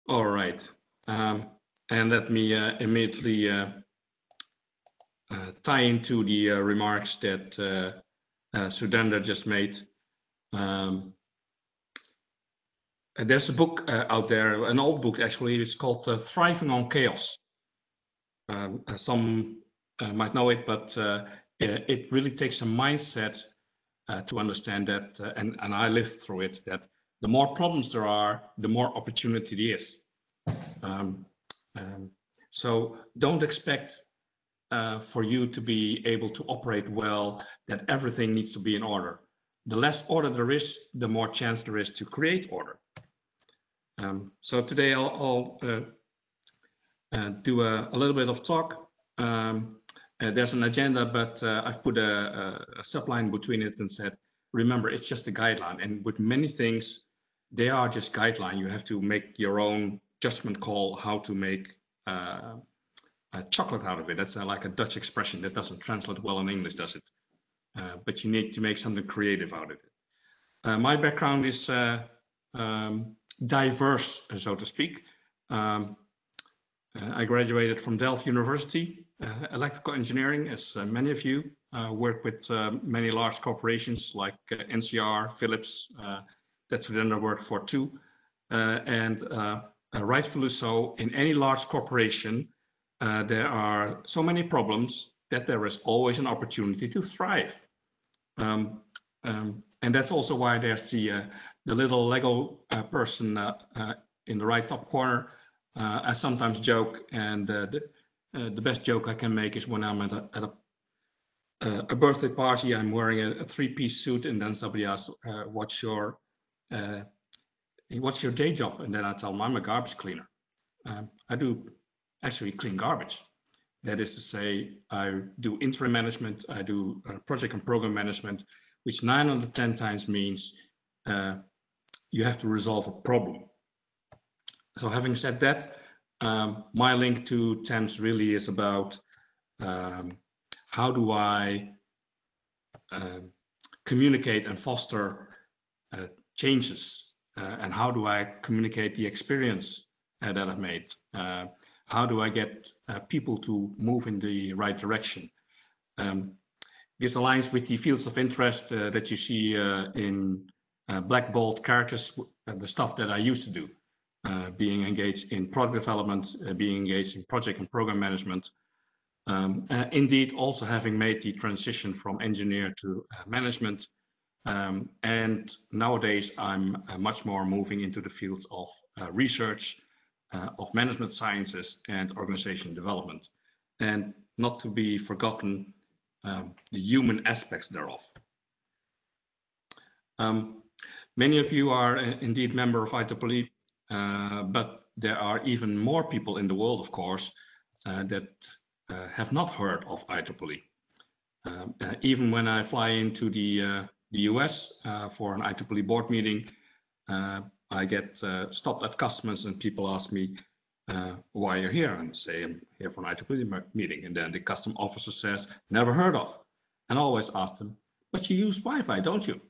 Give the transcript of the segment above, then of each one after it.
All right, and let me immediately tie into the remarks that Sudhender just made. There's a book out there, an old book actually. It's called Thriving on Chaos. Some might know it, but it really takes a mindset to understand that, and I lived through it, that the more problems there are, the more opportunity there is. So don't expect for you to be able to operate well that everything needs to be in order. The less order there is, the more chance there is to create order. So today I'll do a little bit of talk. There's an agenda, but I've put a subline between it and said, remember, it's just a guideline. And with many things, they are just guideline. You have to make your own judgment call how to make a chocolate out of it. That's like a Dutch expression that doesn't translate well in English, does it? But you need to make something creative out of it. My background is diverse, so to speak. I graduated from Delft University, electrical engineering, as many of you work with many large corporations like NCR, Philips, that Sudhender worked for too. And rightfully so, in any large corporation, there are so many problems that there is always an opportunity to thrive. And that's also why there's the little Lego person in the right top corner. I sometimes joke, and the best joke I can make is when I'm at a birthday party, I'm wearing a three-piece suit, and then somebody asks, what's your day job? And then I tell them I'm a garbage cleaner. I do actually clean garbage. That is to say, I do interim management, I do project and program management, which 9 out of 10 times means you have to resolve a problem. So having said that, my link to TEMS really is about how do I communicate and foster changes, and how do I communicate the experience that I've made? How do I get people to move in the right direction? This aligns with the fields of interest that you see in black bold characters, the stuff that I used to do. Being engaged in product development, being engaged in project and program management. Indeed, also having made the transition from engineer to management. And nowadays, I'm much more moving into the fields of research, of management sciences, and organization development. And not to be forgotten, the human aspects thereof. Many of you are indeed member of IEEE. But there are even more people in the world, of course, that have not heard of IEEE. Even when I fly into the US for an IEEE board meeting, I get stopped at customs and people ask me why you're here, and say I'm here for an IEEE meeting. And then the custom officer says, never heard of. And I always ask them, but you use Wi-Fi, don't you?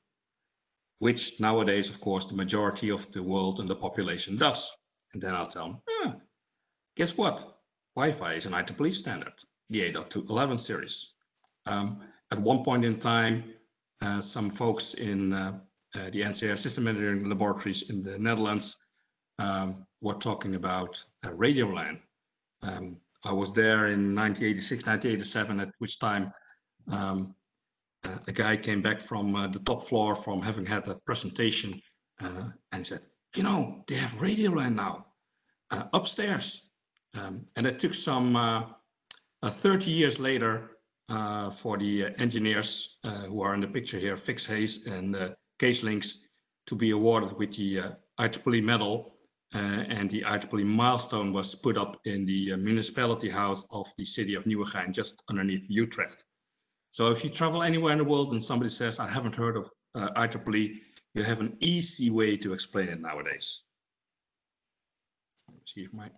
Which nowadays, of course, the majority of the world and the population does. And then I'll tell them, guess what? Wi-Fi is an IEEE standard, the 802.11 series. At one point in time, some folks in the NCR system engineering laboratories in the Netherlands were talking about radio LAN. I was there in 1986, 1987, at which time a guy came back from the top floor from having had a presentation and said, you know, they have radio LAN now upstairs. And it took some 30 years later for the engineers who are in the picture here, Fix Hayes and Case Links, to be awarded with the IEEE medal. And the IEEE milestone was put up in the municipality house of the city of Nieuwegein, just underneath Utrecht. So if you travel anywhere in the world and somebody says, I haven't heard of IEEE, you have an easy way to explain it nowadays. Let's see if my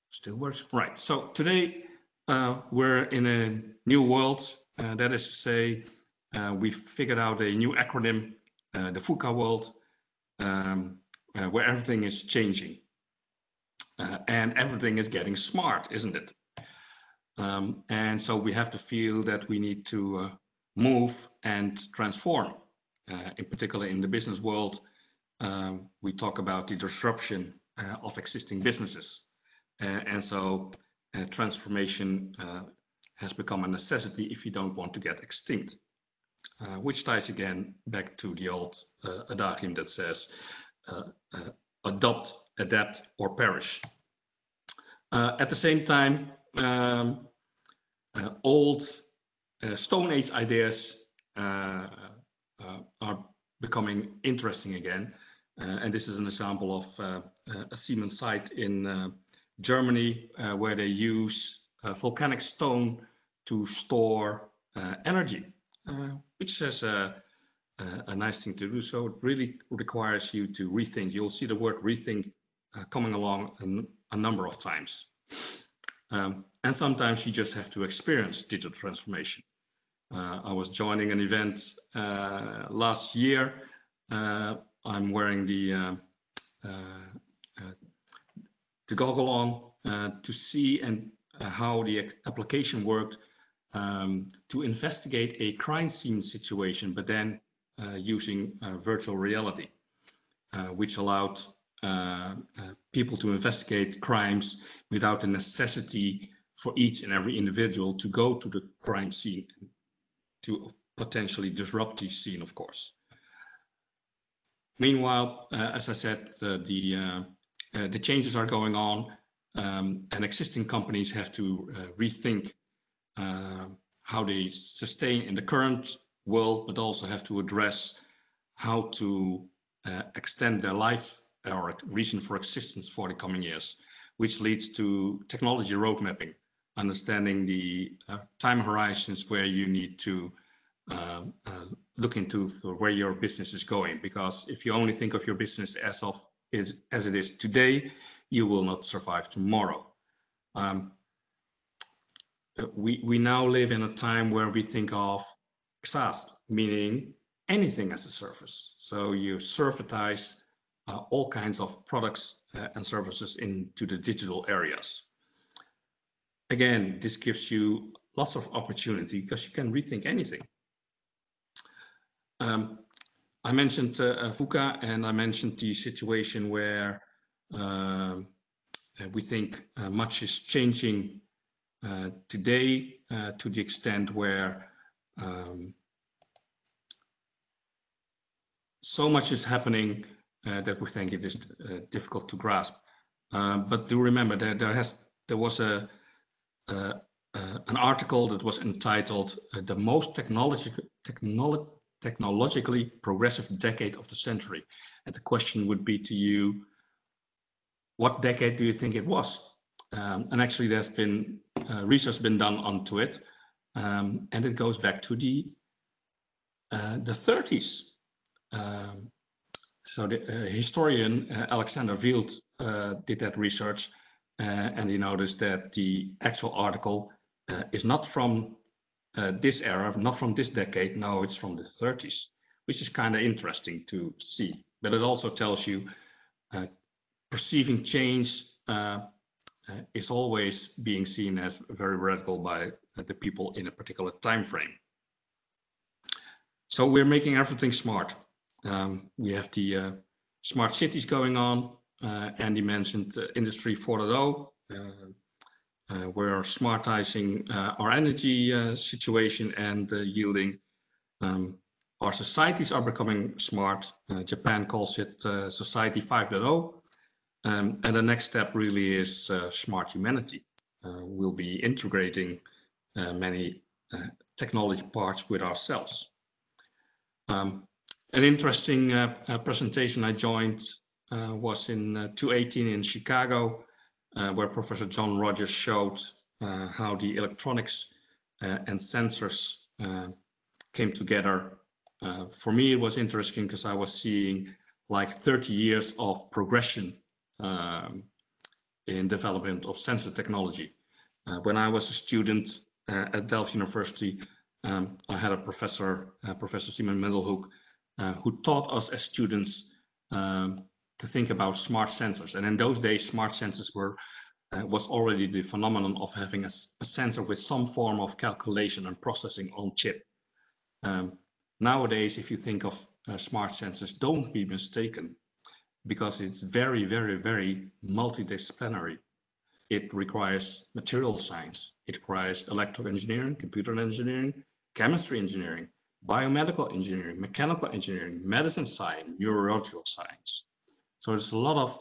still works. Right, so today we're in a new world. That is to say, we figured out a new acronym, the FUCA world. where everything is changing and everything is getting smart, isn't it? And so we have to feel that we need to move and transform. In particular, in the business world, we talk about the disruption of existing businesses. And so transformation has become a necessity if you don't want to get extinct, which ties again back to the old adagium that says, adopt, adapt, or perish. At the same time, old Stone Age ideas are becoming interesting again. And this is an example of a Siemens site in Germany where they use volcanic stone to store energy, which is a nice thing to do. So it really requires you to rethink. You'll see the word rethink coming along a number of times. And sometimes you just have to experience digital transformation. I was joining an event last year. I'm wearing the goggle on to see how the application worked to investigate a crime scene situation, but then using virtual reality, which allowed people to investigate crimes without the necessity for each and every individual to go to the crime scene to potentially disrupt the scene, of course. Meanwhile, as I said, the changes are going on, and existing companies have to rethink how they sustain in the current world, but also have to address how to extend their life or reason for existence for the coming years, which leads to technology road mapping, understanding the time horizons where you need to look into where your business is going. Because if you only think of your business as it is today, you will not survive tomorrow. We now live in a time where we think of SaaS, meaning anything as a service. So you servitize all kinds of products and services into the digital areas. Again, this gives you lots of opportunity because you can rethink anything. I mentioned VUCA, and I mentioned the situation where we think much is changing today to the extent where so much is happening that we think it is difficult to grasp. But do remember that there was an article that was entitled "The Most Technologically Progressive Decade of the Century," and the question would be to you, what decade do you think it was? And actually, there's been research been done onto it, and it goes back to the 30s. So the historian Alexander Wield did that research, and he noticed that the actual article is not from this era, not from this decade. No, it's from the 30s, which is kind of interesting to see. But it also tells you perceiving change is always being seen as very radical by the people in a particular time frame. So we're making everything smart. We have the smart cities going on. Andy mentioned Industry 4.0. We're smartizing our energy situation and yielding. Our societies are becoming smart. Japan calls it Society 5.0. And the next step really is smart humanity. We'll be integrating many technology parts with ourselves. An interesting presentation I joined was in 2018 in Chicago, where Professor John Rogers showed how the electronics and sensors came together. For me, it was interesting because I was seeing like 30 years of progression in development of sensor technology. When I was a student at Delft University, I had a professor, Professor Simon Mendelhoek, who taught us as students to think about smart sensors. And in those days, smart sensors was already the phenomenon of having a sensor with some form of calculation and processing on chip. Nowadays, if you think of smart sensors, don't be mistaken, because it's very, very, very multidisciplinary. It requires material science. It requires electrical engineering, computer engineering, chemistry engineering, biomedical engineering, mechanical engineering, medicine science, neurological science. So there's a lot of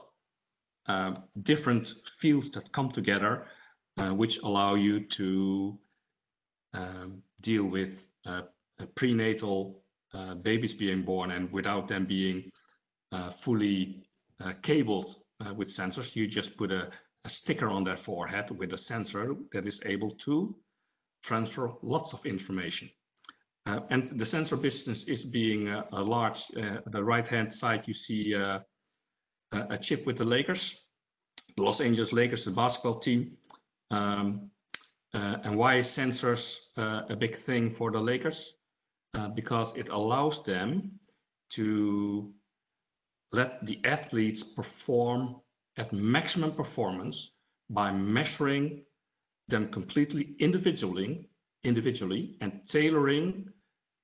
different fields that come together, which allow you to deal with prenatal babies being born, and without them being fully cabled with sensors. You just put a sticker on their forehead with a sensor that is able to transfer lots of information. And the sensor business is being a large, at the right-hand side, you see a chip with the Lakers, the Los Angeles Lakers, the basketball team. And why is sensors a big thing for the Lakers? Because it allows them to let the athletes perform at maximum performance by measuring them completely individually and tailoring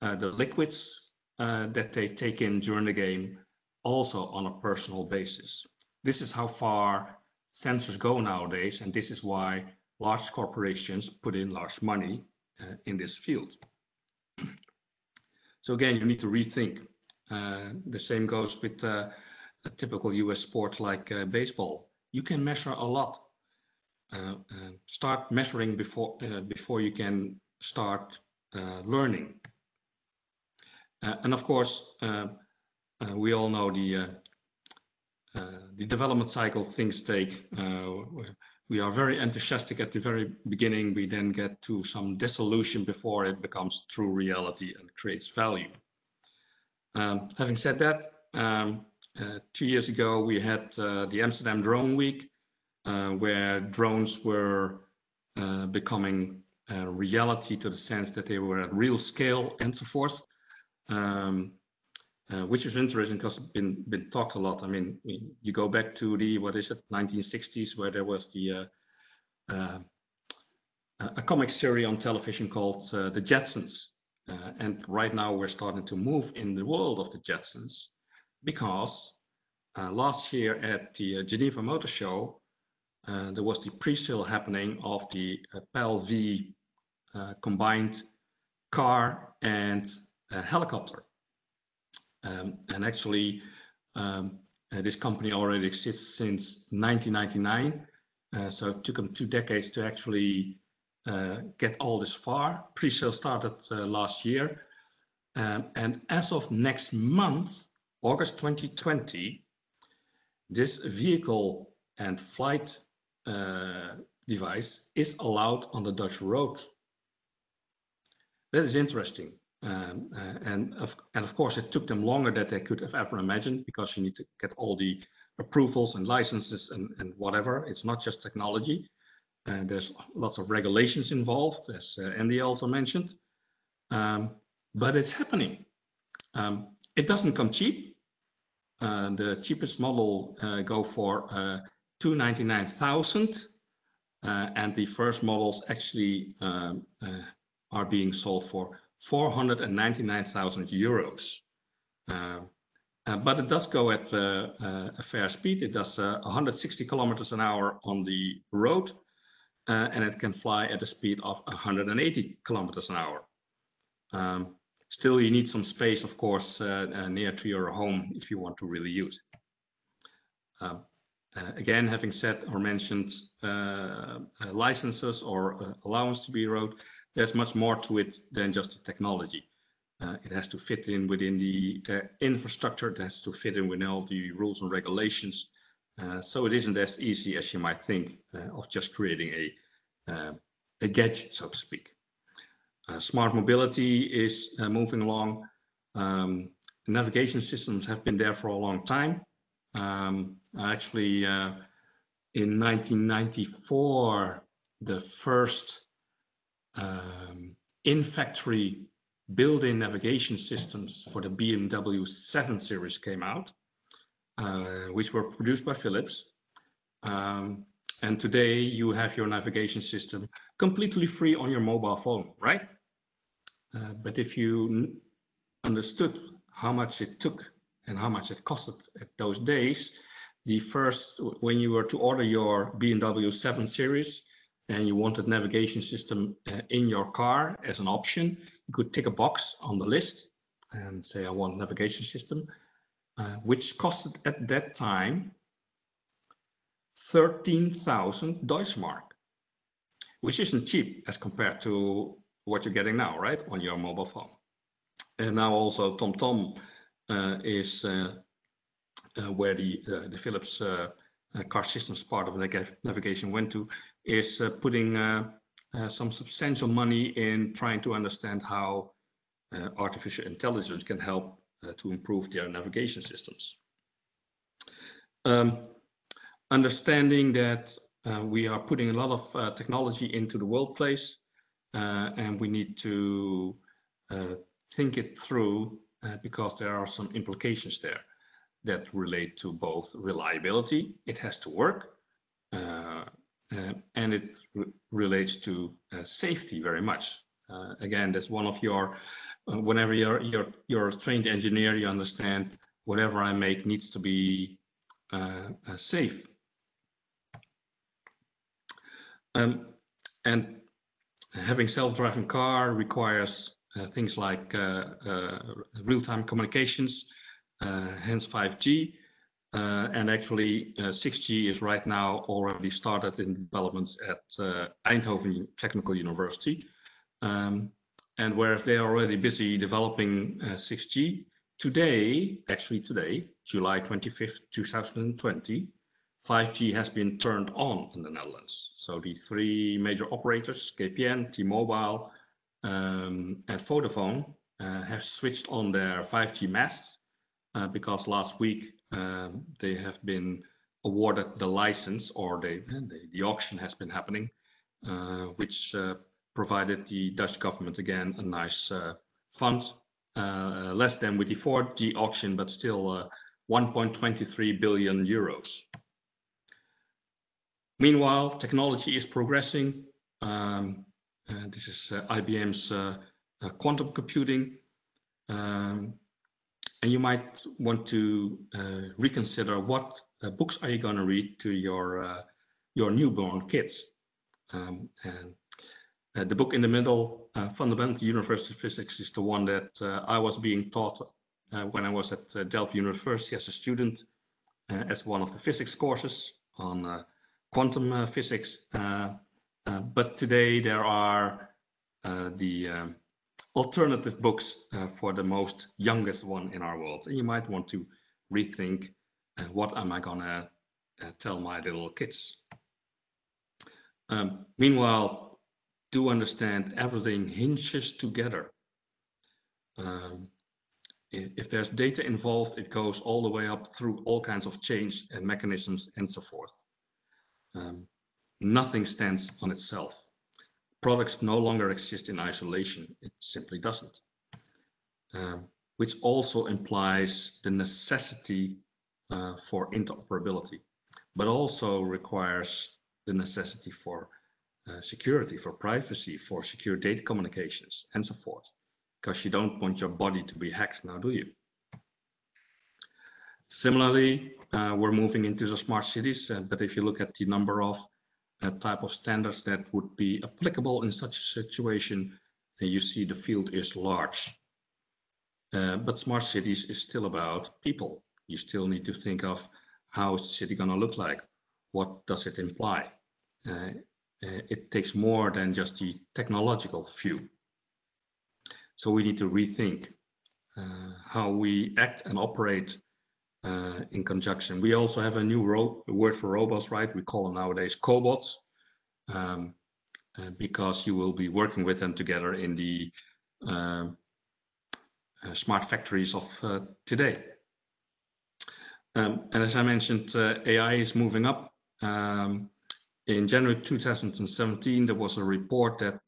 the liquids that they take in during the game also on a personal basis. This is how far sensors go nowadays, and this is why large corporations put in large money in this field. So again, you need to rethink. The same goes with a typical US sport like baseball. You can measure a lot. Start measuring before you can start learning. And of course, we all know the development cycle things take. We are very enthusiastic at the very beginning. We then get to some dissolution before it becomes true reality and creates value. Having said that, 2 years ago we had the Amsterdam Drone Week, where drones were becoming a reality, to the sense that they were at real scale and so forth, which is interesting because it's been talked a lot. I mean, you go back to the 1960s, where there was the a comic series on television called The Jetsons, and right now we're starting to move in the world of the Jetsons, because last year at the Geneva Motor Show, there was the pre-sale happening of the PAL-V combined car and helicopter. And actually, this company already exists since 1999. So it took them 2 decades to actually get all this far. Pre-sale started last year. And as of next month, August 2020, this vehicle and flight device is allowed on the Dutch road. That is interesting. And of course, it took them longer than they could have ever imagined, because you need to get all the approvals and licenses and whatever. It's not just technology. There's lots of regulations involved, as Andy also mentioned. But it's happening. It doesn't come cheap. The cheapest model go for $299,000, and the first models actually are being sold for 499,000 euros. But it does go at a fair speed. It does 160 kilometers an hour on the road, and it can fly at a speed of 180 kilometers an hour. Still, you need some space, of course, near to your home if you want to really use it. Again, having said or mentioned licenses or allowance to be road, there's much more to it than just the technology. It has to fit in within the infrastructure. It has to fit in within all the rules and regulations. So it isn't as easy as you might think of just creating a gadget, so to speak. Smart mobility is moving along. Navigation systems have been there for a long time. Actually, in 1994, the first in-factory built-in navigation systems for the BMW 7 Series came out. which were produced by Philips. And today you have your navigation system completely free on your mobile phone, right? But if you understood how much it took and how much it costed at those days, when you were to order your BMW 7 Series and you wanted navigation system in your car as an option, you could tick a box on the list and say, I want navigation system, which costed at that time 13,000 Deutschmark, which isn't cheap as compared to what you're getting now, right, on your mobile phone. And now also TomTom is where the Philips car systems part of navigation went to, is putting some substantial money in trying to understand how artificial intelligence can help to improve their navigation systems. Understanding that we are putting a lot of technology into the workplace, and we need to think it through because there are some implications there that relate to both reliability, it has to work, and it relates to safety very much. Again, that's one of your, whenever you're a trained engineer, you understand whatever I make needs to be safe. And having self-driving car requires things like real-time communications, hence 5G, and actually 6G is right now already started in developments at Eindhoven Technical University. And whereas they are already busy developing 6G, today, July 25th, 2020, 5G has been turned on in the Netherlands. So the three major operators, KPN, T-Mobile, and Vodafone, have switched on their 5G masts because last week they have been awarded the license, or the auction has been happening, which provided the Dutch government again a nice fund, less than with the 4G auction, but still 1.23 billion euros. Meanwhile, technology is progressing. This is IBM's quantum computing. And you might want to reconsider what books are you going to read to your newborn kids. And the book in the middle, Fundamental Universal Physics, is the one that I was being taught when I was at Delft University as a student, as one of the physics courses on quantum physics. But today there are the alternative books for the most youngest one in our world. And you might want to rethink what am I gonna tell my little kids. Meanwhile, do understand everything hinges together. If there's data involved, it goes all the way up through all kinds of chains and mechanisms and so forth. Nothing stands on itself. Products no longer exist in isolation. It simply doesn't. Which also implies the necessity for interoperability, but also requires the necessity for security, for privacy, for secure data communications, and so forth. Because you don't want your body to be hacked now, do you? Similarly, we're moving into the smart cities, but if you look at the number of type of standards that would be applicable in such a situation, you see the field is large. But smart cities is still about people. You still need to think of how is the city going to look like? What does it imply? It takes more than just the technological view. So we need to rethink how we act and operate in conjunction. We also have a new word for robots, right? We call them nowadays cobots, because you will be working with them together in the smart factories of today. And as I mentioned, AI is moving up. In January 2017, there was a report that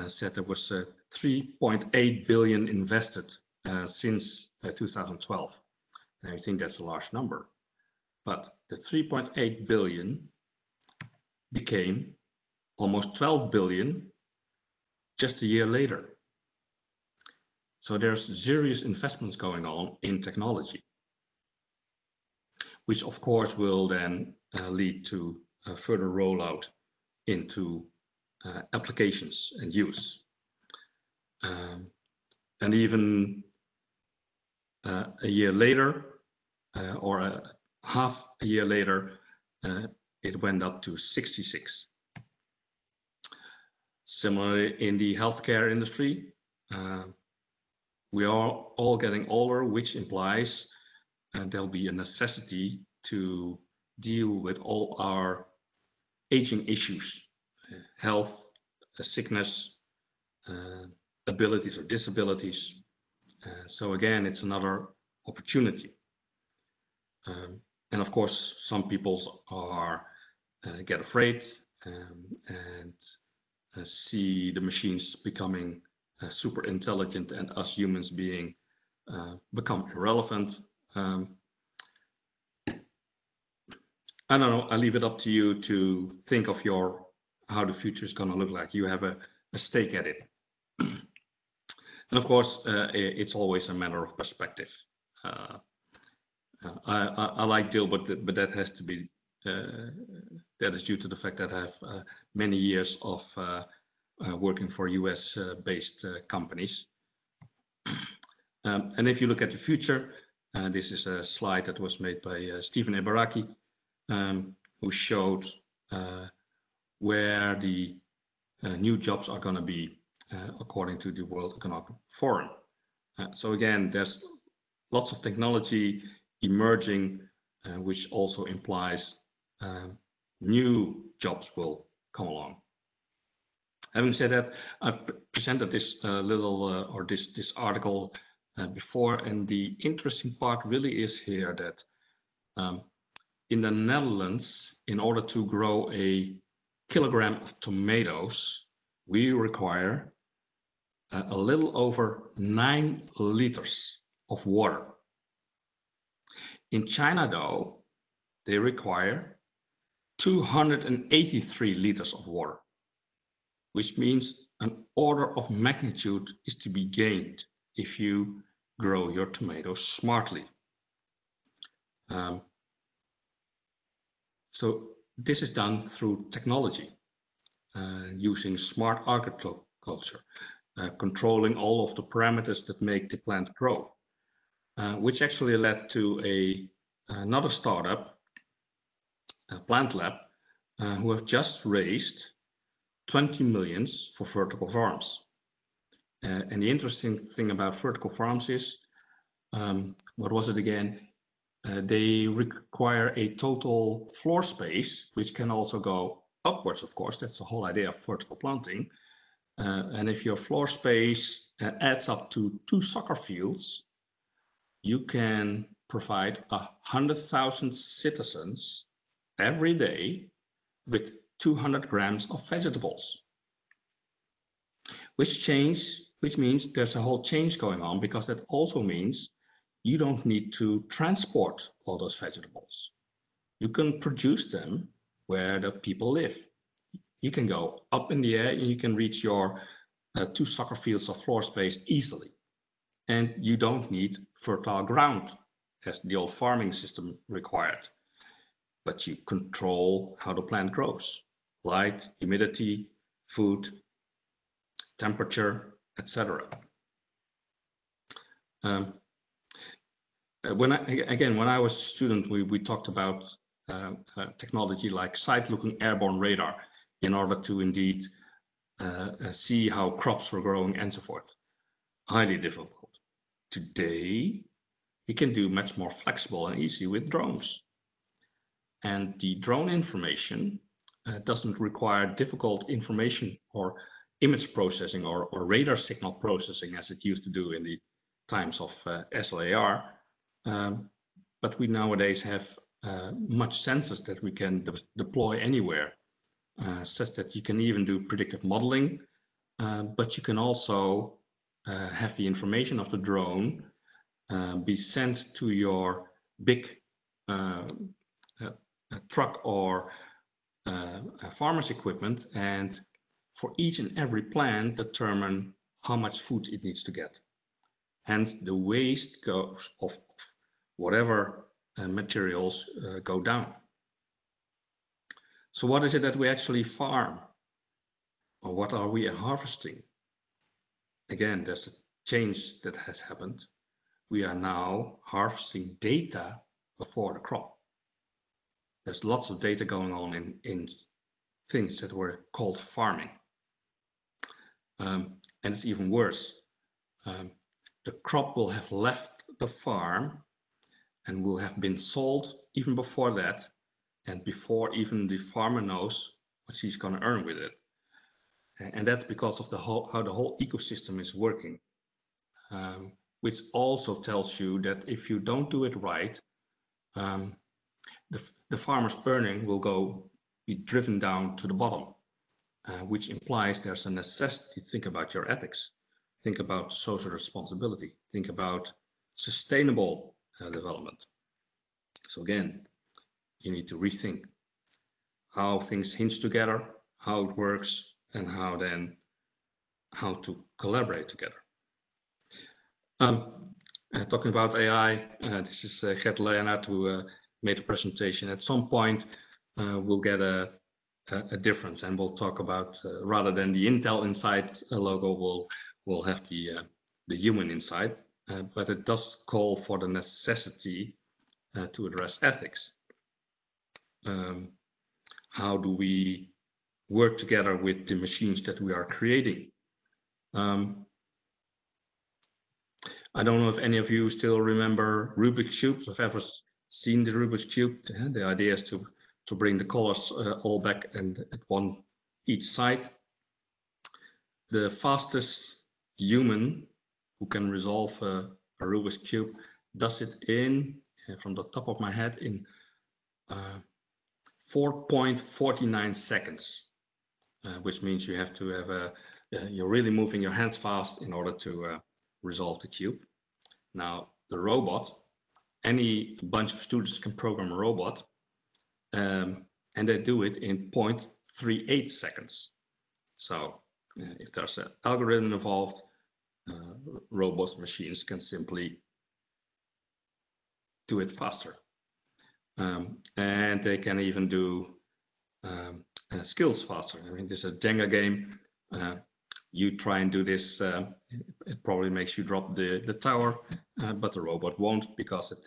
said there was 3.8 billion invested since 2012. And I think that's a large number. But the 3.8 billion became almost 12 billion just a year later. So there's serious investments going on in technology, which of course will then lead to a further rollout into applications and use. And even a year later, or half a year later, it went up to 66. Similarly, in the healthcare industry, we are all getting older, which implies there'll be a necessity to deal with all our aging issues, health, sickness, abilities or disabilities. So again, it's another opportunity. And of course, some people get afraid and see the machines becoming super intelligent and us humans become irrelevant. I don't know, I leave it up to you to think of how the future is going to look like. You have a stake at it. And of course, it's always a matter of perspective. I like Dilbert, but that has to be, that is due to the fact that I have many years of working for US based companies. And if you look at the future, this is a slide that was made by Stephen Ebaraki, who showed where the new jobs are going to be according to the World Economic Forum. So again, there's lots of technology emerging, which also implies new jobs will come along. Having said that, I've presented this this article before, and the interesting part really is here that in the Netherlands, in order to grow a kilogram of tomatoes, we require a little over 9 liters of water. In China, though, they require 283 liters of water, which means an order of magnitude is to be gained if you grow your tomatoes smartly. So this is done through technology, using smart agriculture, controlling all of the parameters that make the plant grow, which actually led to another startup, PlantLab, who have just raised 20 million for vertical farms. And the interesting thing about vertical farms is, what was it again? They require a total floor space, which can also go upwards, of course. That's the whole idea of vertical planting. And if your floor space adds up to 2 soccer fields, you can provide 100,000 citizens every day with 200 grams of vegetables. Which means there's a whole change going on, because that also means you don't need to transport all those vegetables. You can produce them where the people live. You can go up in the air and you can reach your 2 soccer fields of floor space easily. And you don't need fertile ground as the old farming system required. But you control how the plant grows: light, humidity, food, temperature, etc. When I was a student, we talked about technology like side-looking airborne radar in order to indeed see how crops were growing and so forth. Highly difficult. Today, we can do much more flexible and easy with drones. And the drone information doesn't require difficult information or image processing or radar signal processing as it used to do in the times of SLAR. But we nowadays have much sensors that we can deploy anywhere, such that you can even do predictive modeling, but you can also have the information of the drone be sent to your big truck or farmer's equipment, and for each and every plant determine how much food it needs to get. Hence the waste goes of whatever materials go down. So what is it that we actually farm? Or what are we harvesting? Again, there's a change that has happened. We are now harvesting data before the crop. There's lots of data going on in things that were called farming. And it's even worse. The crop will have left the farm and will have been sold even before that, and before even the farmer knows what she's going to earn with it. And that's because of how the whole ecosystem is working, which also tells you that if you don't do it right, the farmer's earning will be driven down to the bottom, which implies there's a necessity to think about your ethics, think about social responsibility, think about sustainable development. So again, you need to rethink how things hinge together, how it works, and how to collaborate together. Talking about AI, this is Gert Leonard who made a presentation. At some point, we'll get a difference, and we'll talk about rather than the Intel inside logo, we'll have the human inside. But it does call for the necessity to address ethics. How do we work together with the machines that we are creating? I don't know if any of you still remember Rubik's cubes, if ever seen the Rubik's cube. The idea is to bring the colors all back and at each side. The fastest human who can resolve a Rubik's cube does it in, from the top of my head, in 4.49 seconds, which means you have to have you're really moving your hands fast in order to resolve the cube. Now, the robot, any bunch of students can program a robot, and they do it in 0.38 seconds. So if there's an algorithm involved, robots, machines can simply do it faster. And they can even do skills faster. I mean, this is a Jenga game. You try and do this, it probably makes you drop the tower, but the robot won't, because it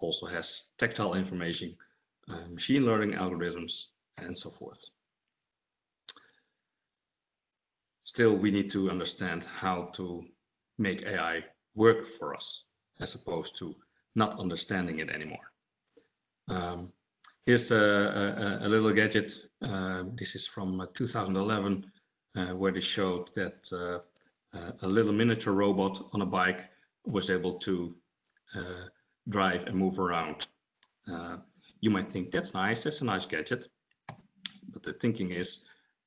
also has tactile information, machine learning algorithms, and so forth. Still, we need to understand how to make AI work for us, as opposed to not understanding it anymore. Here's a little gadget. This is from 2011, where they showed that a little miniature robot on a bike was able to drive and move around. You might think that's nice, that's a nice gadget, but the thinking is,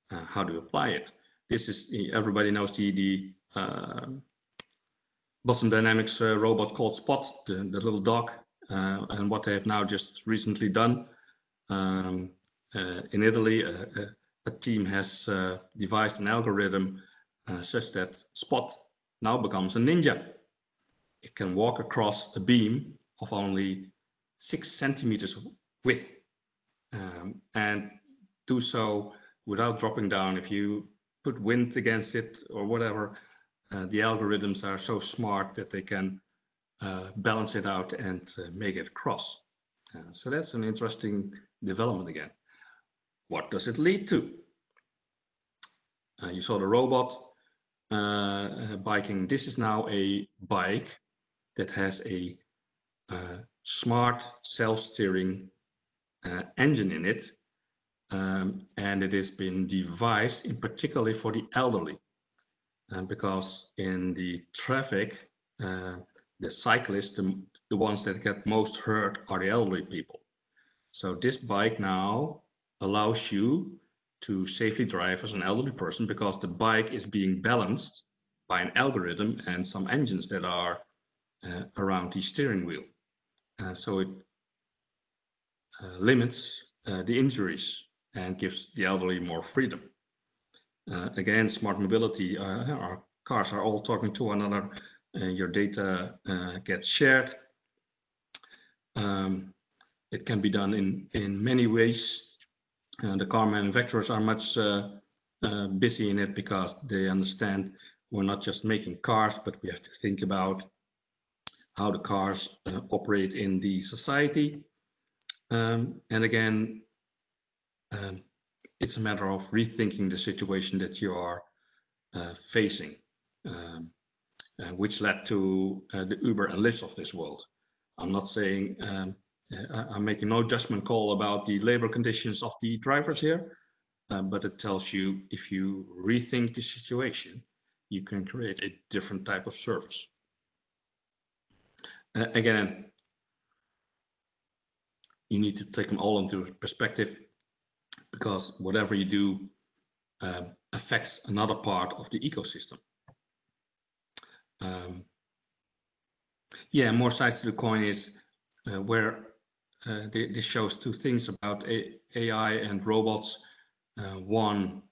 how do you apply it? This is, everybody knows the Boston Dynamics robot called Spot, the little dog, and what they have now just recently done. In Italy, a team has devised an algorithm such that Spot now becomes a ninja. It can walk across a beam of only 6 centimeters width, and do so without dropping down. If you put wind against it or whatever, the algorithms are so smart that they can balance it out and make it cross. So that's an interesting development again. What does it lead to? You saw the robot biking. This is now a bike that has a smart self-steering engine in it, and it has been devised in particularly for the elderly, because in the traffic, the cyclists, the ones that get most hurt, are the elderly people. So this bike now allows you to safely drive as an elderly person, because the bike is being balanced by an algorithm and some engines that are around the steering wheel. So it limits the injuries and gives the elderly more freedom. Again, smart mobility, our cars are all talking to one another, your data gets shared. It can be done in many ways. The car manufacturers are much busy in it because they understand we're not just making cars, but we have to think about how the cars operate in the society. And again, it's a matter of rethinking the situation that you are facing, which led to the Uber and Lyft of this world. I'm not saying, I'm making no judgment call about the labor conditions of the drivers here, but it tells you if you rethink the situation, you can create a different type of service. Again, you need to take them all into perspective, because whatever you do affects another part of the ecosystem. Yeah, more sides to the coin is where this shows two things about AI and robots. One,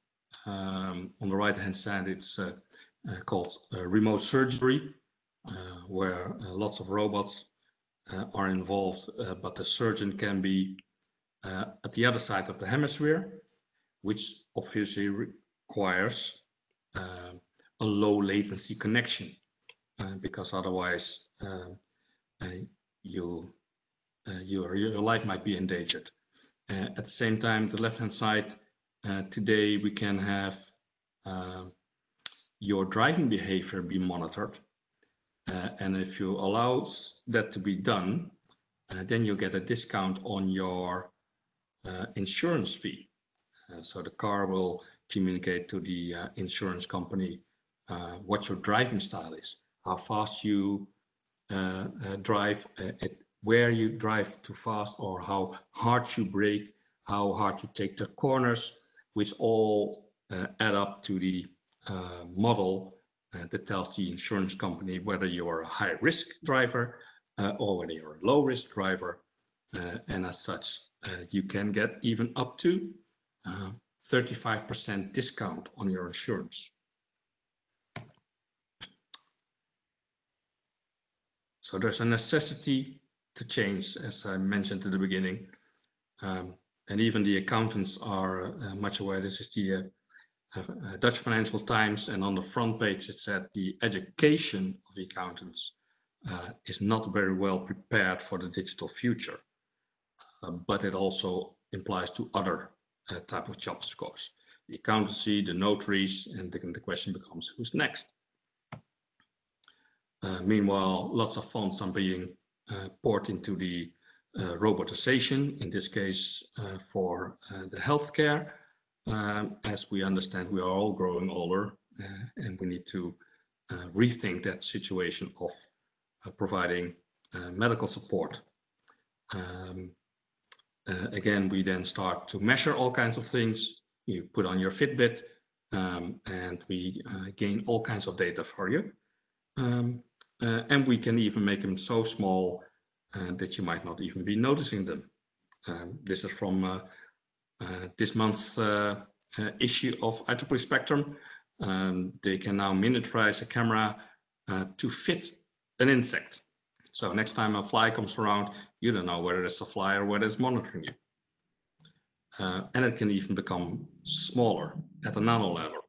on the right hand side, it's called remote surgery, where lots of robots are involved, but the surgeon can be at the other side of the hemisphere, which obviously requires a low latency connection, because otherwise your life might be endangered. At the same time, the left hand side, today we can have your driving behavior be monitored, and if you allow that to be done, then you get a discount on your insurance fee. So the car will communicate to the insurance company what your driving style is, how fast you drive, where you drive too fast, or how hard you brake, how hard you take the corners, which all add up to the model that tells the insurance company whether you're a high-risk driver or whether you're a low-risk driver. And as such, you can get even up to 35% discount on your insurance. So there's a necessity to change, as I mentioned at the beginning. And even the accountants are much aware. This is the Dutch Financial Times, and on the front page it said the education of the accountants is not very well prepared for the digital future. But it also implies to other type of jobs, of course. The accountancy, the notaries, and the question becomes, who's next? Meanwhile, lots of funds are being poured into the robotization, in this case for the healthcare. As we understand, we are all growing older, and we need to rethink that situation of providing medical support. Again, we then start to measure all kinds of things. You put on your Fitbit, and we gain all kinds of data for you. And we can even make them so small that you might not even be noticing them. This is from this month's issue of IEEE Spectrum. They can now miniaturize a camera to fit an insect. So next time a fly comes around, you don't know whether it's a fly or whether it's monitoring you. And it can even become smaller at a nano level.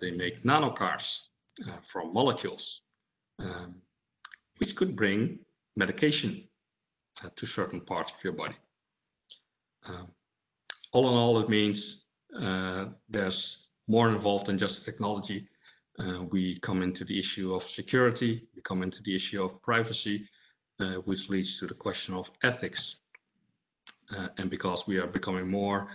They make nano cars from molecules, which could bring medication to certain parts of your body. All in all, it means there's more involved than just the technology. We come into the issue of security, we come into the issue of privacy, which leads to the question of ethics. And because we are becoming more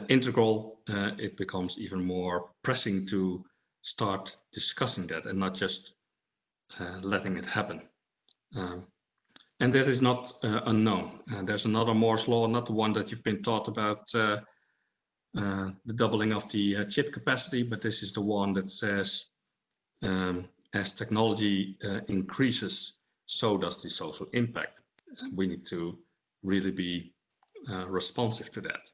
integral, it becomes even more pressing to start discussing that and not just letting it happen. And that is not unknown. There's another Moore's law, not the one that you've been taught about, the doubling of the chip capacity, but this is the one that says as technology increases, so does the social impact. And we need to really be responsive to that.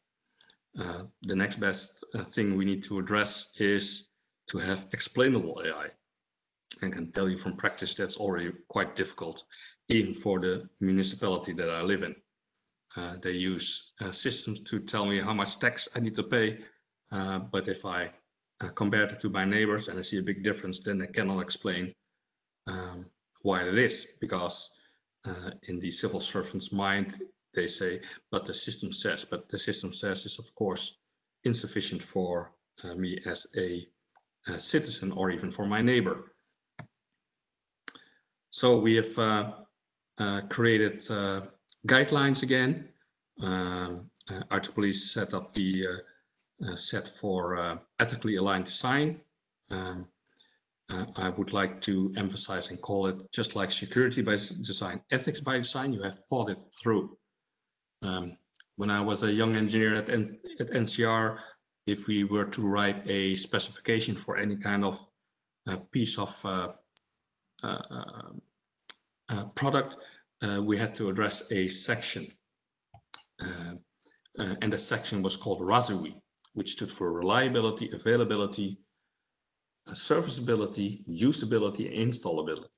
The next best thing we need to address is to have explainable AI. I can tell you from practice that's already quite difficult, even for the municipality that I live in. They use systems to tell me how much tax I need to pay, but if I compare it to my neighbors and I see a big difference, then I cannot explain why it is, because in the civil servant's mind, they say, but the system says is of course insufficient for me as a citizen or even for my neighbor. So we have created guidelines again. IEEE set up the set for ethically aligned design. I would like to emphasize and call it, just like security by design, ethics by design. You have thought it through. When I was a young engineer at NCR, if we were to write a specification for any kind of piece of product, we had to address a section. And the section was called RASUI, which stood for reliability, availability, serviceability, usability, and installability.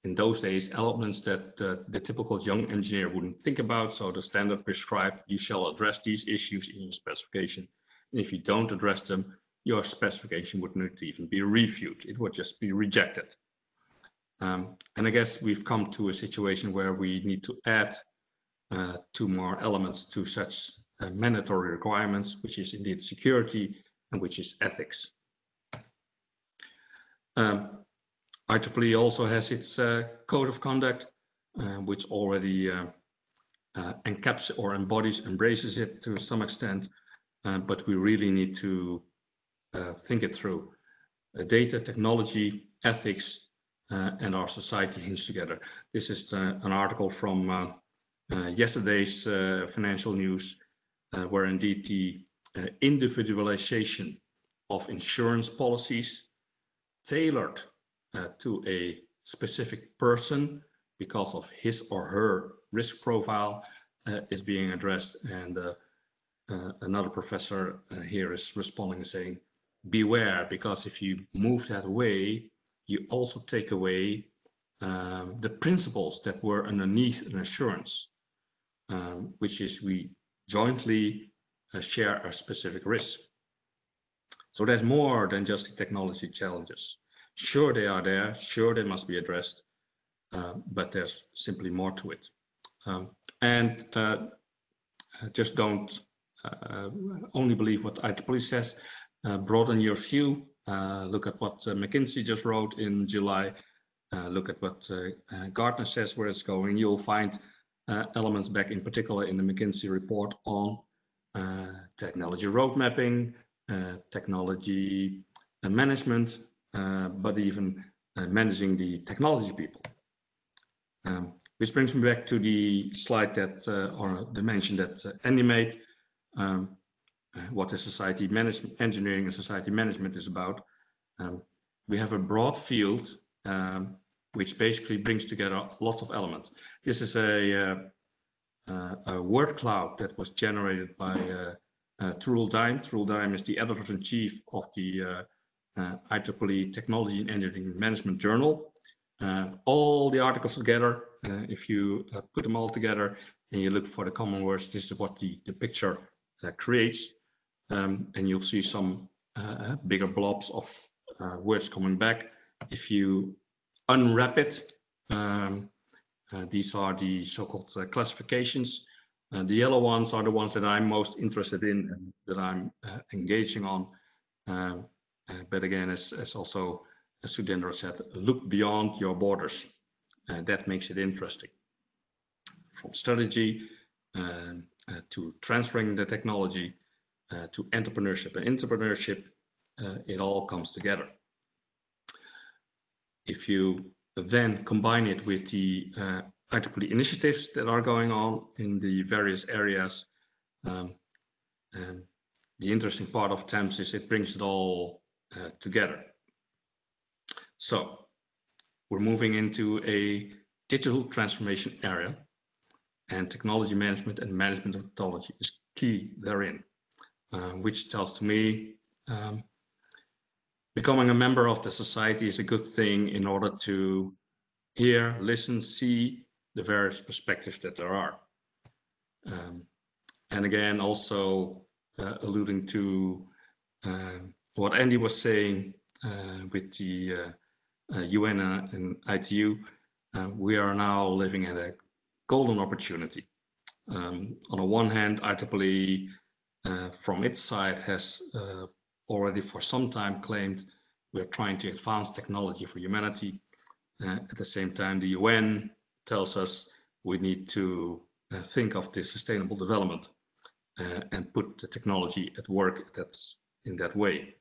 In those days, elements that the typical young engineer wouldn't think about. So the standard prescribed, you shall address these issues in your specification. And if you don't address them, your specification would not even be reviewed. It would just be rejected. And I guess we've come to a situation where we need to add 2 more elements to such mandatory requirements, which is indeed security and which is ethics. IEEE also has its code of conduct, which already encapsulates or embraces it to some extent, but we really need to think it through. Data, technology, ethics, and our society hinge together. This is an article from yesterday's financial news, where indeed the individualization of insurance policies tailored to a specific person because of his or her risk profile is being addressed. And another professor here is responding and saying, beware, because if you move that way, you also take away the principles that were underneath an assurance, which is we jointly share a specific risk. So there's more than just the technology challenges. Sure, they are there. Sure, they must be addressed, but there's simply more to it. Just don't only believe what IEEE says. Broaden your view. Look at what McKinsey just wrote in July. Look at what Gartner says where it's going. You'll find elements back in particular in the McKinsey report on technology road mapping, technology management, but even managing the technology people. Which brings me back to the slide that, or the mention that Andy made, what the society management, engineering and society management is about. We have a broad field which basically brings together lots of elements. This is a word cloud that was generated by Trul Dime. Trul Dime is the editor-in-chief of the IEEE Technology and Engineering Management Journal. All the articles together, if you put them all together and you look for the common words, this is what the picture creates. And you'll see some bigger blobs of words coming back. If you unwrap it, these are the so-called classifications. The yellow ones are the ones that I'm most interested in and that I'm engaging on. But again, as also Sudhindra said, look beyond your borders. That makes it interesting. From strategy to transferring the technology to entrepreneurship and intrapreneurship, it all comes together. If you then combine it with the IEEE initiatives that are going on in the various areas, and the interesting part of TEMS is it brings it all together. So we're moving into a digital transformation area, and technology management and management of technology is key therein, which tells to me becoming a member of the society is a good thing in order to hear, listen, see the various perspectives that there are. And again, also alluding to what Andy was saying with the UN and ITU, we are now living at a golden opportunity. On the one hand, IEEE from its side has already for some time claimed we're trying to advance technology for humanity. At the same time, the UN tells us we need to think of the sustainable development and put the technology at work that's in that way,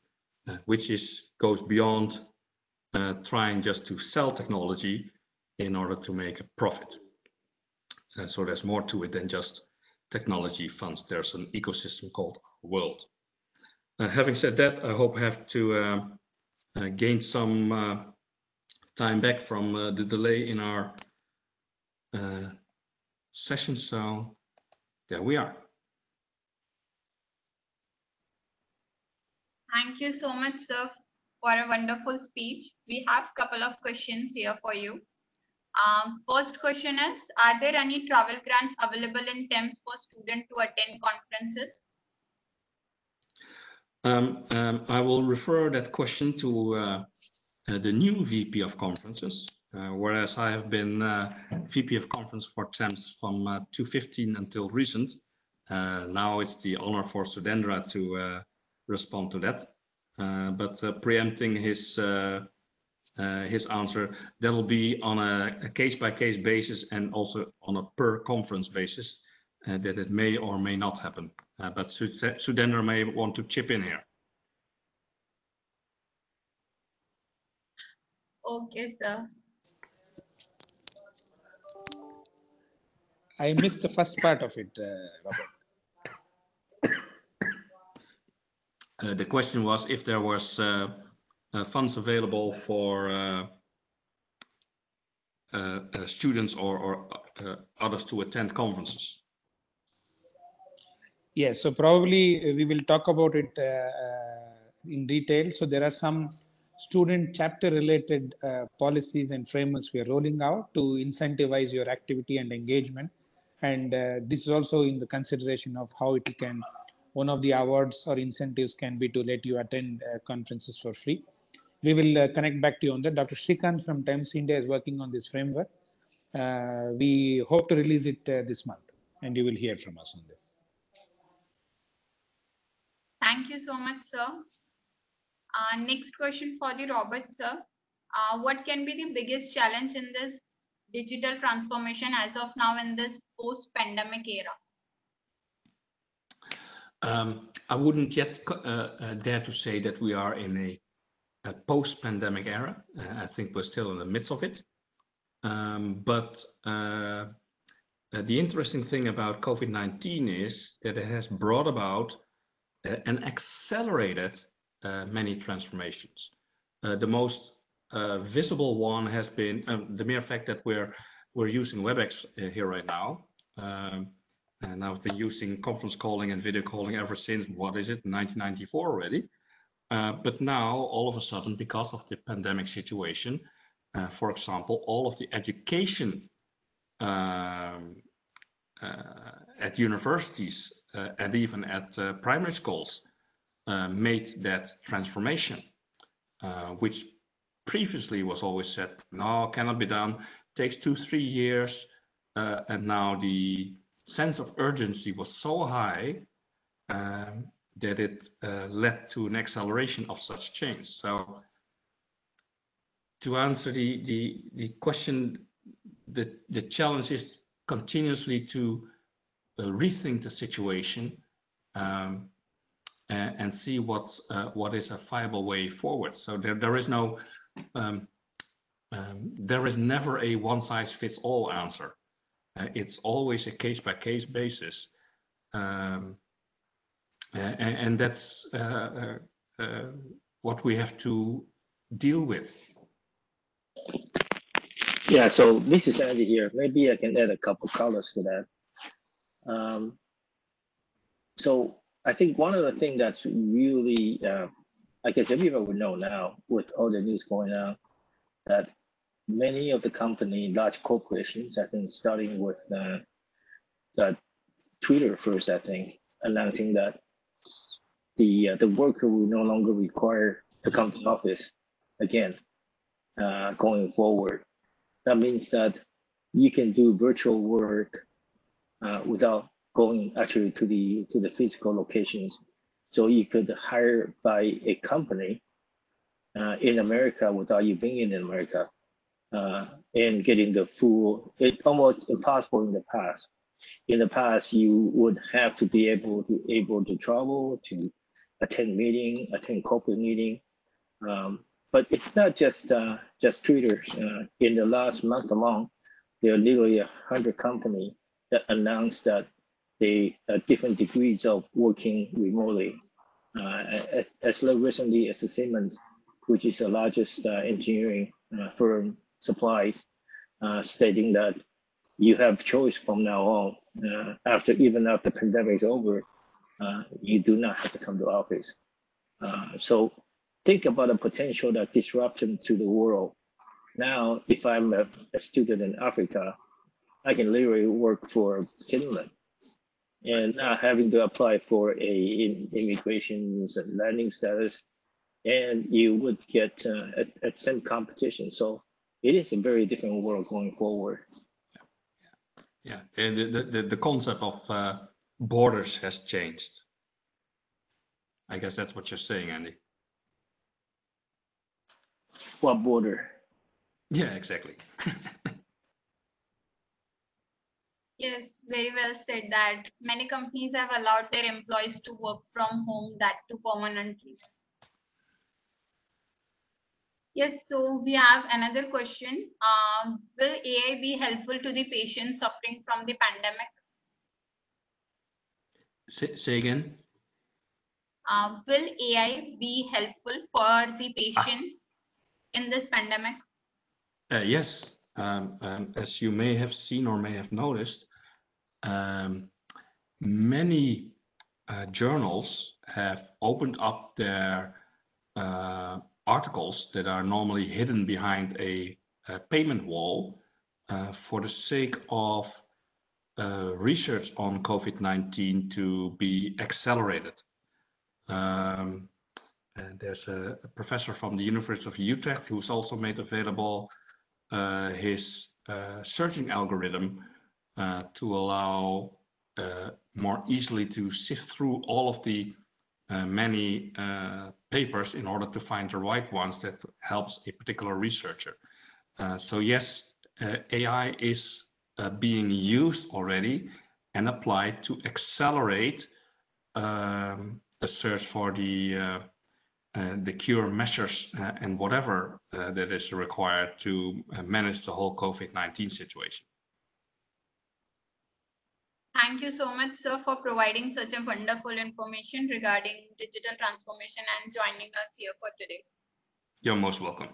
which goes beyond trying just to sell technology in order to make a profit. So there's more to it than just technology funds. There's an ecosystem called our world. Having said that, I hope I have to gain some time back from the delay in our session. So there we are. Thank you so much, sir, for a wonderful speech. We have a couple of questions here for you. First question is, are there any travel grants available in TEMS for students to attend conferences? I will refer that question to the new VP of Conferences, whereas I have been VP of Conference for TEMS from 2015 until recent. Now it's the honor for Sudendra to respond to that. But preempting his answer, that'll be on a case-by-case basis and also on a per conference basis, that it may or may not happen. But Sudendra may want to chip in here. Okay, sir. I missed the first part of it, Robert. The question was if there was funds available for students or others to attend conferences. Yes, so probably we will talk about it in detail. So there are some student chapter related policies and frameworks we are rolling out to incentivize your activity and engagement. And this is also in the consideration of how it can, one of the awards or incentives can be to let you attend conferences for free. We will connect back to you on that. Dr. Shrikant from TEMS India is working on this framework. We hope to release it this month, and you will hear from us on this. Thank you so much, sir. Next question for the Robert, sir. What can be the biggest challenge in this digital transformation as of now in this post-pandemic era? I wouldn't yet dare to say that we are in a post-pandemic era. I think we're still in the midst of it. But the interesting thing about COVID-19 is that it has brought about and accelerated many transformations. The most visible one has been the mere fact that we're using WebEx here right now. And I've been using conference calling and video calling ever since, what is it, 1994 already. But now, all of a sudden, because of the pandemic situation, for example, all of the education at universities and even at primary schools made that transformation, which previously was always said, no, cannot be done, takes 2-3 years, and now the sense of urgency was so high that it led to an acceleration of such change. So to answer the question, the challenge is continuously to rethink the situation and see what is a viable way forward. So there is no, there is never a one-size-fits-all answer. It's always a case-by-case basis. And that's what we have to deal with. Yeah, so this is Andy here. Maybe I can add a couple colors to that. So I think one of the things that's really, I guess everyone would know now with all the news going on, that many of the company, large corporations, I think starting with Twitter first, I think, announcing that the worker will no longer require to come to the office again going forward. That means that you can do virtual work without going actually to the physical locations. So you could hire by a company in America without you being in America and getting the full. It's almost impossible in the past. In the past, you would have to be able to travel to attend meeting, attend corporate meeting. But it's not just Twitter. In the last month alone, there are literally 100 companies that announced that they different degrees of working remotely. As recently as Siemens, which is the largest engineering firm, supplies, stating that you have choice from now on. Even after the pandemic is over, you do not have to come to office. So think about the potential that disruption to the world. Now, if I'm a student in Africa, I can literally work for Finland and not having to apply for immigrations and landing status, and you would get at same competition. So it is a very different world going forward. Yeah, and the concept of borders has changed. I guess that's what you're saying, Andy. What border? Yeah, exactly. Yes, very well said that many companies have allowed their employees to work from home, that too permanently. Yes, so we have another question. Will AI be helpful to the patients suffering from the pandemic? Say again? Will AI be helpful for the patients in this pandemic? Yes. As you may have seen or may have noticed, many journals have opened up their articles that are normally hidden behind a payment wall for the sake of research on COVID-19 to be accelerated. And there's a professor from the University of Utrecht who's also made available his searching algorithm to allow more easily to sift through all of the many papers in order to find the right ones that helps a particular researcher. So yes, AI is being used already and applied to accelerate a search for the cure measures and whatever that is required to manage the whole COVID-19 situation. Thank you so much, sir, for providing such a wonderful information regarding digital transformation and joining us here for today. You're most welcome.